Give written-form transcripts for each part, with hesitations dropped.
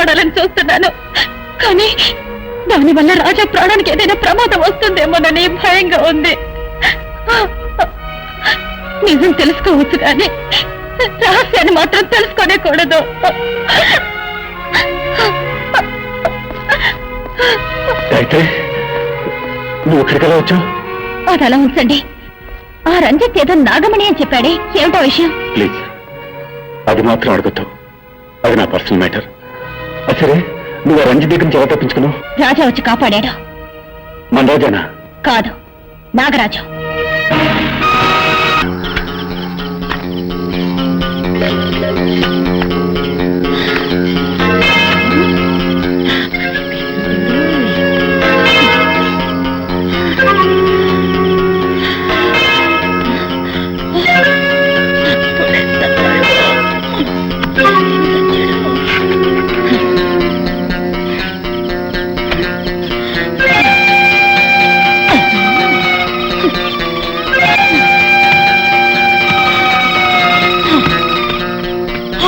కాపాడాలని చూస్తున్నాను. కానీ దానివల్ల రాజా ప్రాణానికి ఏదైనా ప్రమాదం వస్తుందేమోనని భయంగా ఉంది. నిజం తెలుసుకోవచ్చు కానీ రహస్యాన్ని మాత్రం తెలుసుకోనేకూడదు. నువ్వు ఇక్కడికెలా వచ్చావు? అది అలా ఉంచండి. ఆ రంజిత్ ఏదో నాగమణి అని చెప్పాడే, ఏమిటో విషయం? ప్లీజ్ అది మాత్రం అడుగుతావు, అది నా పర్సనల్ మ్యాటర్. సరే, నువ్వు ఆ రంజిత్ దగ్గర నుంచి ఎలా తప్పించుకున్నావు? రాజా వచ్చి కాపాడాడు. మన రాజానా? కాదు, నాగరాజు.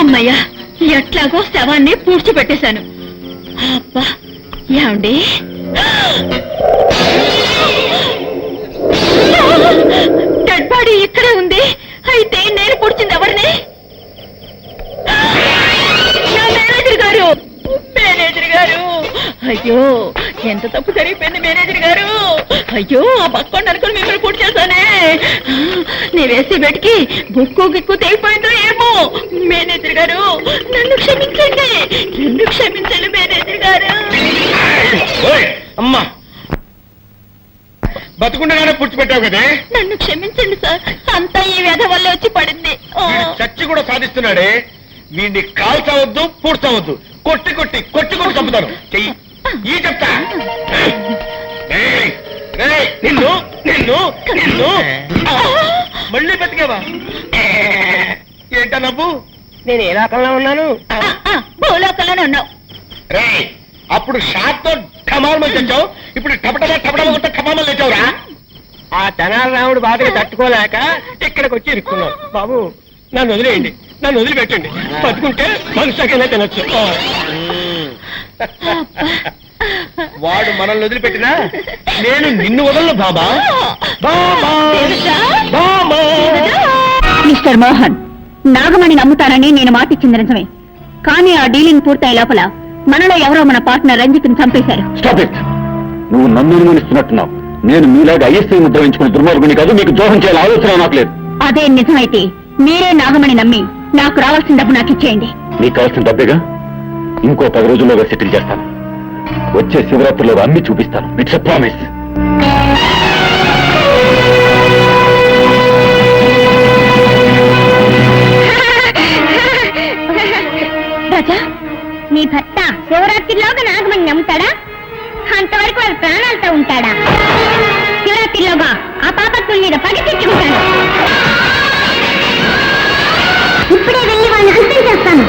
అమ్మయ్యా, ఎట్లాగో శవాన్ని పూడ్చిపెట్టేశాను. అబ్బా, ఏమండి డెడ్ బాడీ ఇక్కడే ఉంది. అయితే నేను పూడ్చింది ఎవరిని? మేనేజర్ గారు, మేనేజర్ గారు! అయ్యో, ఎంత తప్పు జరిగిపోయింది మేనేజర్ గారు. అయ్యో, ఆ పక్కండి అనుకుని మిమ్మల్ని పూర్తి చేశానే. నీ వేసి బెట్కి బుక్కు గిక్కు తెగిపోయిందో ఏమో. మేనేజర్ గారు, నన్ను క్షమించండి, నన్ను క్షమించండి మేనేజర్ గారు. అమ్మా, బతుకుండగానే పూడ్చిపెట్టావు కదే. నన్ను క్షమించండి సార్, అంతా ఈ వ్యధ వల్ల వచ్చి పడింది. చచ్చి కూడా సాధిస్తున్నాడే. వీడిని కాల్చవద్దు, పూడ్చవద్దు, కొట్టి కొట్టి కొట్టి కొట్టి చంపుతాను. చెయ్యి ఈ చెప్తా. నిన్ను నిన్ను నిన్ను మళ్ళీ బతికేవా? ఏంటా నవ్వు? నేను ఏ లోకంలో ఉన్నాను? భూలోకంలోనే ఉన్నావు. రే, అప్పుడు షాట్ తో ఠమాల్మని తెచ్చావు, ఇప్పుడు టపటమా టపటమా కొట్ట ఠమామని తెచ్చావురా. ఆ తెనాలి రాముడు బాధకి తట్టుకోలేక ఇక్కడికి వచ్చి ఇరుక్కున్నాం. బాబు, నన్ను వదిలేయండి, నన్ను వదిలిపెట్టండి. బతుకుంటే మనుషులకైనా తినొచ్చు. వాడు మనల్ని వదిలిపెట్టినా నేను నిన్ను వదలను బాబా. మిస్టర్ మోహన్, నాగమణి నమ్ముతానని నేను మాటిచ్చింది నిజమే. కానీ ఆ డీలింగ్ పూర్తయ్యే లోపల మనలో ఎవరో మన పార్ట్నర్ రంజిత్ని చంపేశారు. Stop it. నువ్వు నన్ను అనుమానిస్తున్నట్టున్నావు. నేను మీలాగా ఐఎస్ఐ ముద్ర వేయించుకుని దుర్మార్గుని కాదు. మీకు ద్రోహం చేయాలని ఆలోచన నాకు లేదు. అదే నిజమైతే మీరే నాగమణి నమ్మి నాకు రావాల్సిన డబ్బు నాకు ఇచ్చేయండి. నీకు కావాల్సిన డబ్బేగా, ఇంకో 10 రోజుల్లోగా సెటిల్ చేస్తాను. వచ్చే శివరాత్రిలో అమ్మి చూపిస్తాను. It's a promise. రాజా, నీ భర్త శివరాత్రిలోగా నాగమణి నమ్ముతాడా? అంతవరకు వాడు ప్రాణాలతో ఉంటాడా? శివరాత్రిలోగా ఆ పాపత్తుల మీద పడి తెచ్చుకుంటాను. ఇప్పుడే వెళ్ళి వాళ్ళని అంతం చేస్తాను.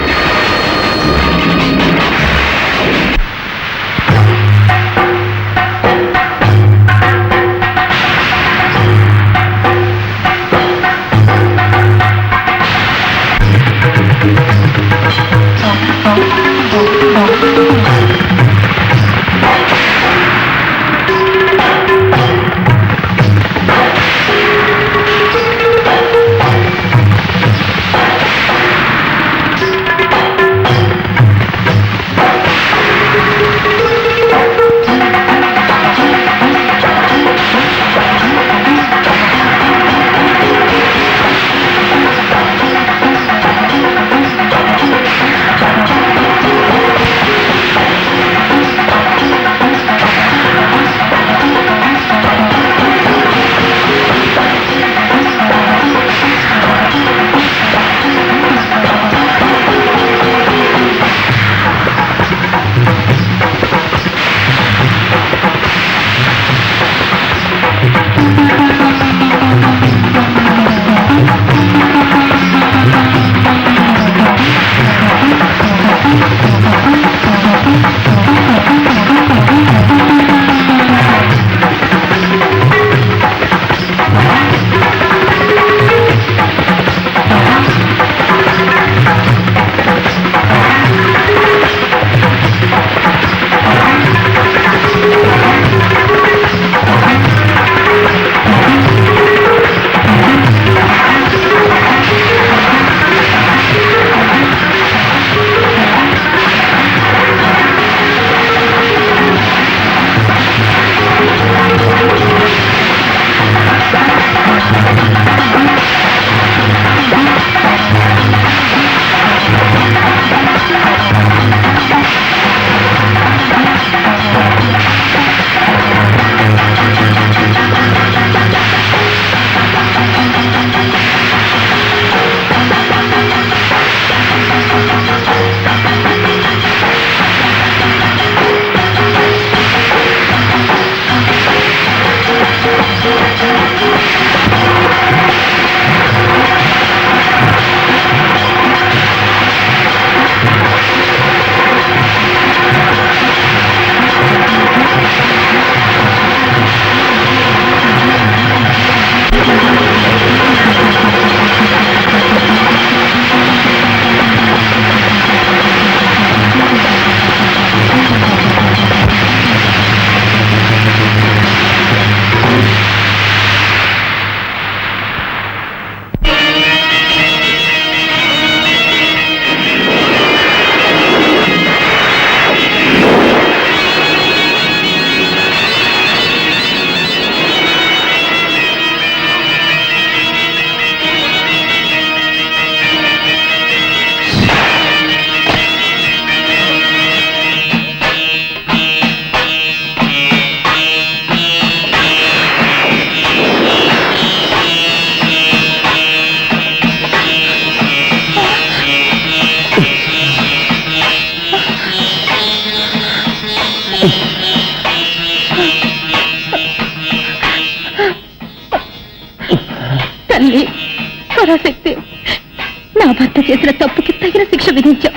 చేసిన తప్పుకి తగిన శిక్ష విధించాం.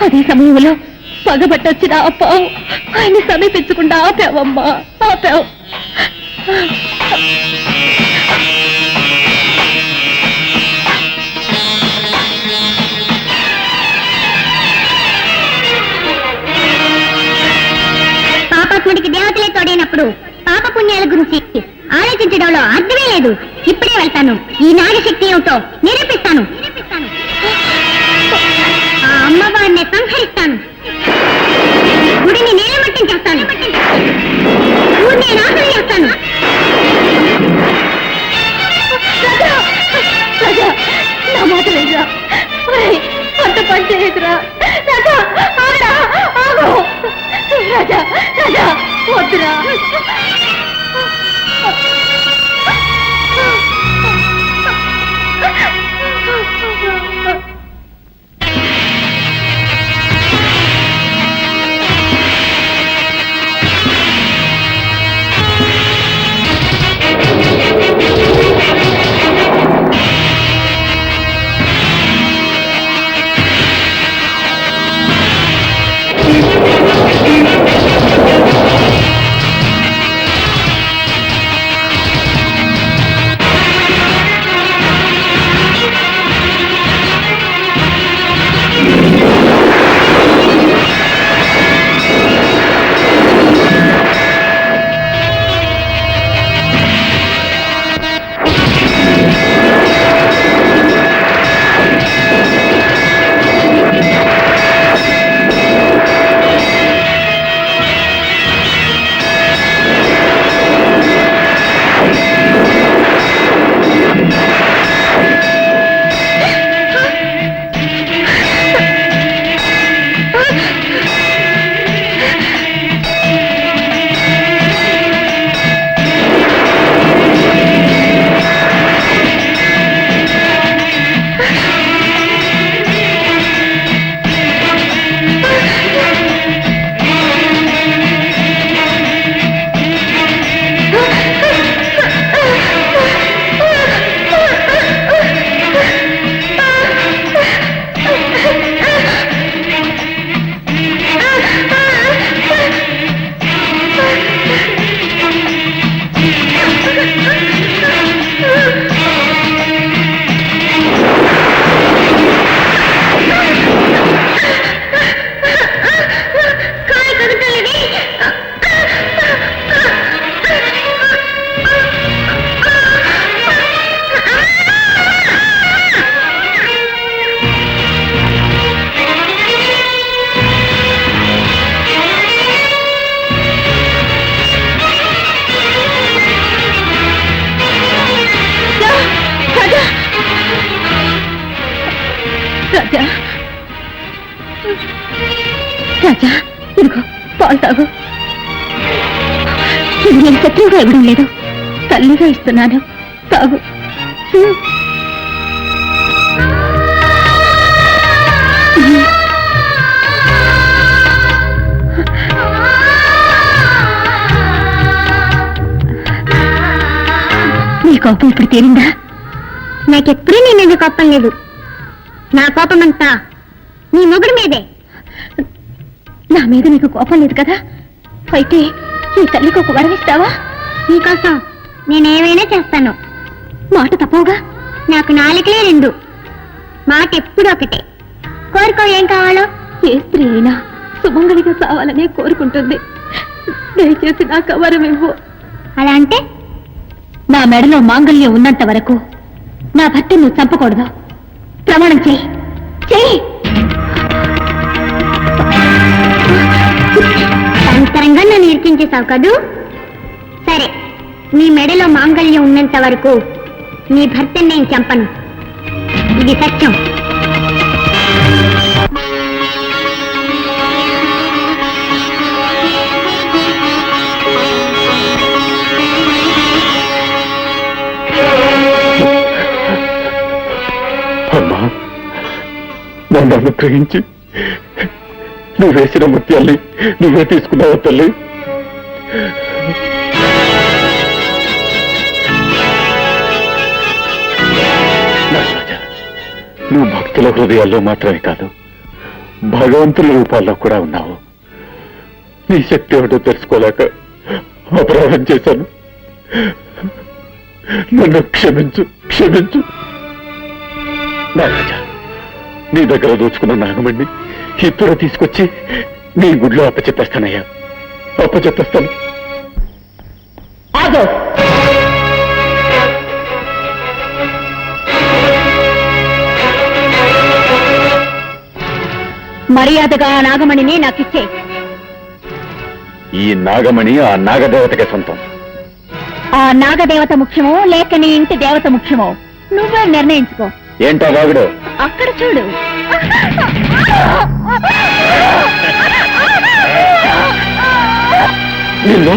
అదే సమయంలో పగబట్టొచ్చిన ఆ పావు ఆయన్ని సమీపించకుండా ఆపావమ్మా, ఆపావు. పాపాత్ముడికి దేవతలే తోడైనప్పుడు పాప పుణ్యాల గురించి ఆలోచించడంలో అర్థమే లేదు. ఇప్పుడే వెళ్తాను, ఈ నాగశక్తి ఏమిటో నిరూపిస్తాను. ఆ అమ్మవారిని సంహరిస్తాను, గుడిని నేలమట్టం చేస్తాను, ఊరిని నాశనం చేస్తాను. నా మాట లేదురా, అంత పని చేయదురా రాజా. రాజా రాజా వద్దురా. రాజా రాజా ఇదిగో పాలు తాగు. ఇది నేను శత్రువుగా ఇవ్వడం లేదు, తల్లిగా ఇస్తున్నాను, తాగు. నీ కోపం ఇప్పుడు తీరిందా? నాకెప్పుడూ నీ మీద కోపం లేదు. నా కోపం అంతా నీ మొగుడి మీదే. నా మీద నీకు కోపం లేదు కదా? అయితే ఈ తల్లికి ఒక వరం ఇస్తావా? నీకోసం నేనేమైనా చేస్తాను. మాట తప్పవుగా? నాకు నాలుకలే రెండు, మాట ఎప్పుడు ఒకటే. కోరుకో, ఏం కావాలో. ఏ స్త్రీ అయినా సుమంగళిగా చావాలనే కోరుకుంటుంది. దయచేసి నాకు వరం ఇవ్వు. అలా అంటే? నా మెడలో మాంగళ్యం ఉన్నంత వరకు నా భర్త నువ్వు చంపకూడదు. ప్రమాణం చెయ్యి, చెయ్యి. సంతరంగా నన్ను ఇరికించేశావు కదూ. సరే, నీ మెడలో మాంగళ్యం ఉన్నంత వరకు నీ భర్తని నేను చంపను. ఇది సత్యం. అమ్మా, నన్ను అనుగ్రహించి నువ్వు వేసిన ముత్యాల్ని నువ్వే తీసుకున్నావు తల్లి. నువ్వు భక్తుల హృదయాల్లో మాత్రమే కాదు, భగవంతుల రూపాల్లో కూడా ఉన్నావు. నీ శక్తి ఏమిటో తెలుసుకోలేక అపరాధం చేశాను. నన్ను క్షమించు, క్షమించు. నాగరాజా, నీ దగ్గర దోచుకున్న నాగమణ్ణి ఇప్పుడు తీసుకొచ్చి నీ గుడిలో అప్పచెప్పేస్తానయ్యా, అప్పచెప్పేస్తాను. ఆగో, మర్యాదగా ఆ నాగమణిని నాకిచ్చే. ఈ నాగమణి ఆ నాగదేవతకే సొంతం. ఆ నాగదేవత ముఖ్యమో లేక నీ ఇంటి దేవత ముఖ్యమో నువ్వే నిర్ణయించుకో. ఏంటా వాగుడు? అక్కడ చూడు. నిన్ను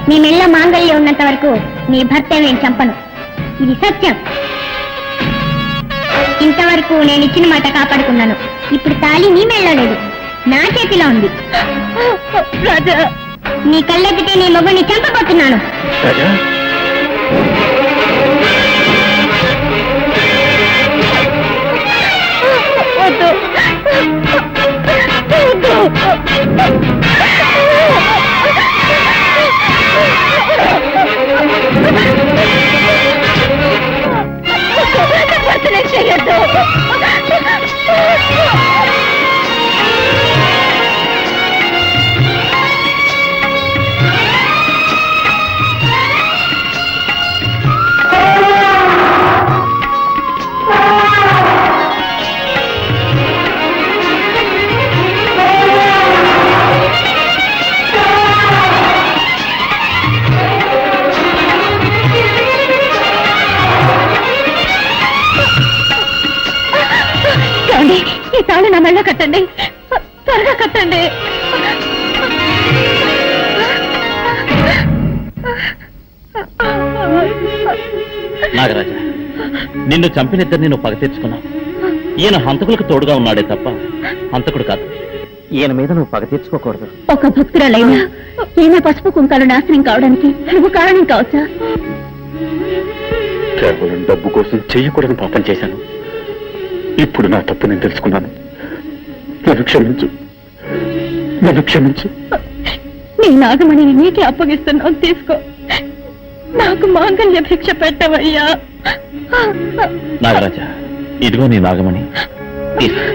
నీ మెళ్ళ మాంగళ్యం ఉన్నంత వరకు నీ భర్త నేను చంపను. ఇది సత్యం. ఇంతవరకు నేను ఇచ్చిన మాట కాపాడుకున్నాను. ఇప్పుడు తాళి నీ మెళ్ళ లేదు, నా చేతిలో ఉంది. రాజా, నీ కళ్ళెత్తితే నీ మొగుడిని చంపబోతున్నాను. వద్దు. చెయ్యొద్దు. కట్టండి, త్వరగా కట్టండి. నాగరాజా, నిన్ను చంపినిద్దరిని నువ్వు పగ తీర్చుకున్నావు. ఈయన హంతకులకు తోడుగా ఉన్నాడే తప్ప హంతకుడు కాదు. ఈయన మీద నువ్వు పగ తీర్చుకోకూడదు. ఒక భక్తురాలైనా ఈమె పసుపు కుంకాలు నాశనం కావడానికి నువ్వు కారణం కావచ్చా? కేవలం డబ్బు కోసం చెయ్యకూడని పాపం చేశాను. ఇప్పుడు నా తప్పు నేను తెలుసుకున్నాను. నన్ను క్షమించు, నన్ను క్షమించు. నీ నాగమణిని నీకే అప్పగిస్తున్నావు, తీసుకో. నాకు మాంగళ్య భిక్ష పెట్టవయ్యా. నాగరాజా, ఇదిగో నీ నాగమణి తీసుకో.